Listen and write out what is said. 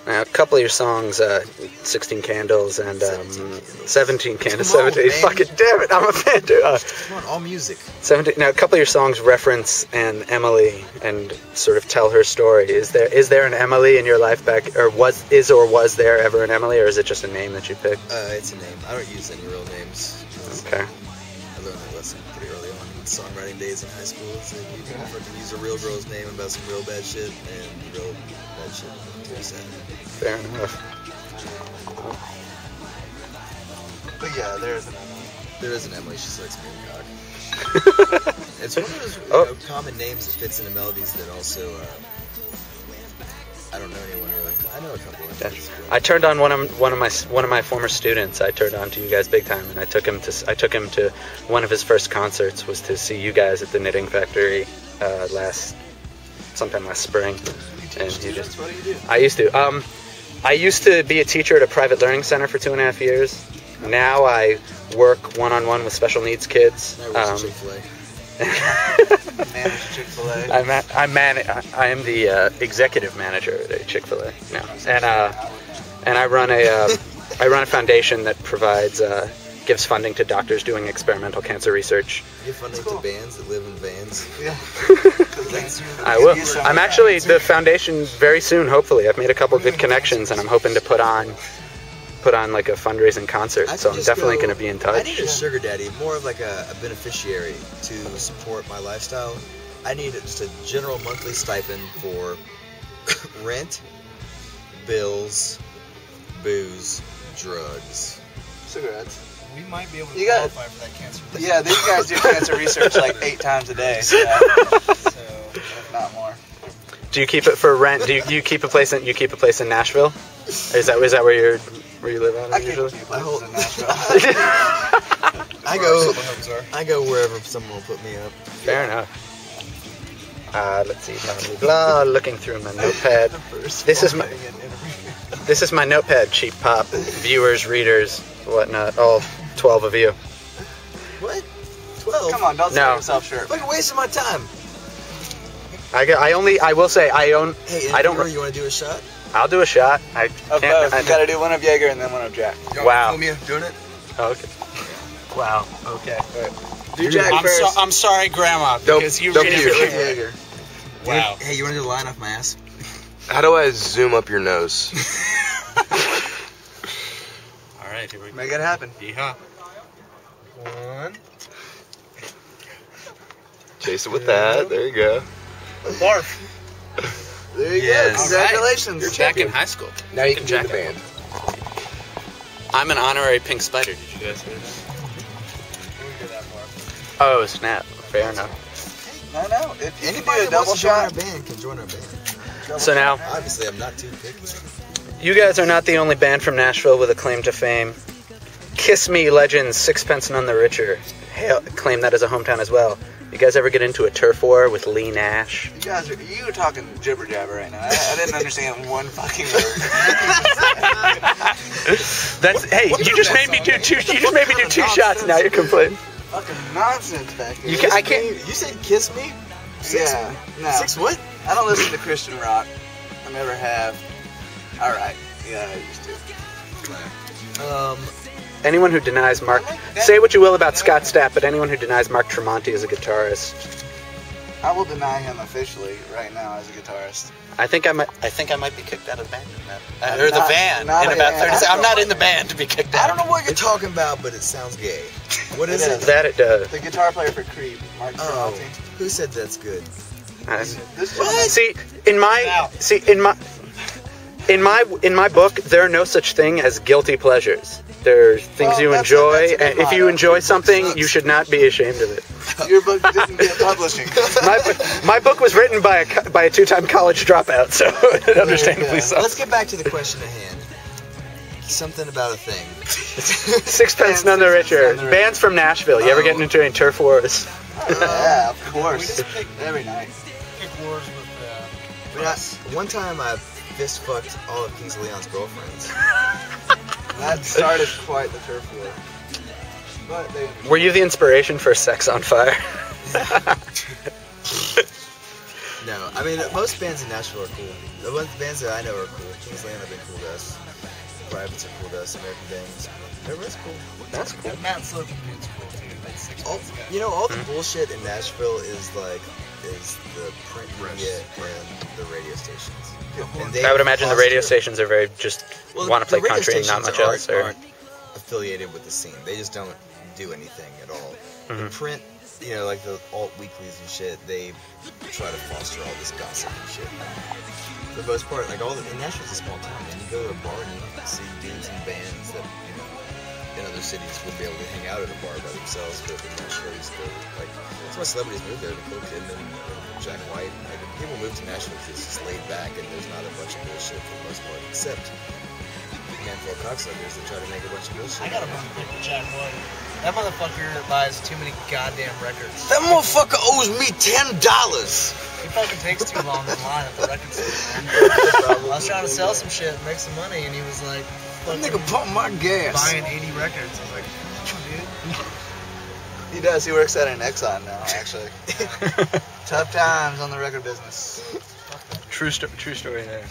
Now, a couple of your songs, 16 Candles and 17 Candles. 17. Fucking damn it, I'm a fan too. Come on, all music. 17. Now, a couple of your songs reference an Emily and sort of tell her story. Is there an Emily in your life back, or was there ever an Emily, or is it just a name that you picked? It's a name. I don't use any real names. Okay. I learned that lesson pretty early on in songwriting days in high school. So you can fucking use a real girl's name about some real bad shit, and real bad shit. Fair enough. But yeah, there is an Emily. There is an Emily. She likes me in cock. It's one of those common names that fits into melodies that also. I don't know anyone really. I know a couple of them. I turned on one of my former students. I turned on to you guys big time, and I took him to one of his first concerts was to see you guys at the Knitting Factory sometime last spring. And he just, what do you do? I used to be a teacher at a private learning center for 2.5 years. Now I work one-on-one with special needs kids. I work at Chick-fil-A. Manage Chick-fil-A. I am the executive manager at Chick-fil-A now, and I run a foundation that gives funding to doctors doing experimental cancer research. You give funding to bands that live in vans. Yeah. I will. I'm actually the foundation very soon. Hopefully, I've made a couple of good connections, and I'm hoping to put on like a fundraising concert. So I'm definitely going to be in touch. I need a sugar daddy, more of like a beneficiary to support my lifestyle. I need just a general monthly stipend for rent, bills, booze, drugs, cigarettes. We might be able to qualify for that cancer research. Yeah, these guys do cancer research like 8 times a day, so if not more. Do you keep it for rent? Do you keep a place in Nashville? Is that where you live out of usually? In Nashville. I go wherever someone will put me up. Fair enough. Let's see, blah, blah, blah. Looking through my notepad. This is my notepad, Cheap Pop. Viewers, readers, whatnot. All 12 of you. What? 12? Come on, don't sell yourself short. Fucking wasting my time. I will say I own. Hey, I don't. You want to do a shot? I'll do a shot. Of both. You gotta do one of Jaeger and then one of Jack. Wow. Film you doing it? Oh, okay. Wow. Okay. Do Jack first. I'm sorry, Grandma, because you read it. Jaeger. Wow. Hey, you want to do the line off my ass? How do I zoom up your nose? All right, here we go. Make it happen. Yeehaw. 1. Chase it with that. There you go. Barf. There you go. Congratulations. You're back in high school. Now you can join the band. I'm an honorary pink spider. Did you guys hear that? Oh snap! Fair enough. No. If Anybody you do a double join our shot, band can join our band. So now, Obviously, I'm not too picky. you guys are not the only band from Nashville with a claim to fame. Kiss Me legends Sixpence None the Richer claim that as a hometown as well. You guys ever get into a turf war with Lee Nash? you were talking jibber jabber right now. I didn't understand one fucking word. Hey, you just made me do two shots. Now you're complaining. Fucking nonsense back here. I can't. You said kiss me? Yeah. No. 6 what? I don't listen to Christian rock. I never have. All right. Yeah, I used to. Anyone who denies Mark, say what you will about Scott Stapp, but anyone who denies Mark Tremonti as a guitarist, I will deny him officially right now as a guitarist. I think I might be kicked out of the band. Or the van not in a- about yeah, 30 seconds. I'm not in the band to be kicked I out. don't know what you're talking about, but it sounds gay. What is it? That it does. The guitar player for Creep, Mark Oh, Tremonti. who said that's good? See, in my book, there are no such thing as guilty pleasures. There are things you enjoy, and if you enjoy something, you should not be ashamed of it. Your book didn't get publishing. My book was written by a 2-time college dropout, so understandably so. Let's get back to the question at hand. Something about a thing. Sixpence None the Richer. Bands from Nashville. You ever get into any turf wars? Yeah, of course. Every night. Pick wars with One time I fist fucked all of Kings Leon's girlfriends. That started quite the turf war. But Were you the inspiration for Sex on Fire? No, I mean most bands in Nashville are cool. The bands that I know are cool. Kingsland have been cool to us. Privates are cool to us. American Bangs. Everybody's cool. That's cool. Matt Slocum dude's cool too. That's 6 months ago. You know, all the bullshit in Nashville is the print media and the radio stations. And I would imagine the radio foster- stations are very just want to the play radio country and not stations much else. Or aren't affiliated with the scene. They just don't do anything at all. Mhm. The print, you know, like the alt weeklies and shit, they try to foster all this gossip and shit. For the most part, like in Nashville's a small town, and you go to a bar and you see dudes and bands that, you know, in other cities would be able to hang out at a bar by themselves, but in Nashville you go, like, that's why celebrities move there, Nicole Kidman and Jack White. Like, people move to Nashville because it's just laid back and there's not a bunch of bullshit for the most part, except a handful of cocksuckers that try to make a bunch of bullshit. I got a motherfucker with Jack White. That motherfucker buys too many goddamn records. That motherfucker owes me $10. He fucking takes too long in line at the record store. I was trying to sell some shit and make some money, and he was like, That fucking nigga pump my gas. buying 80 records. I was like, dude. He does. He works at an Exxon now, actually. Tough times on the record business. true story there.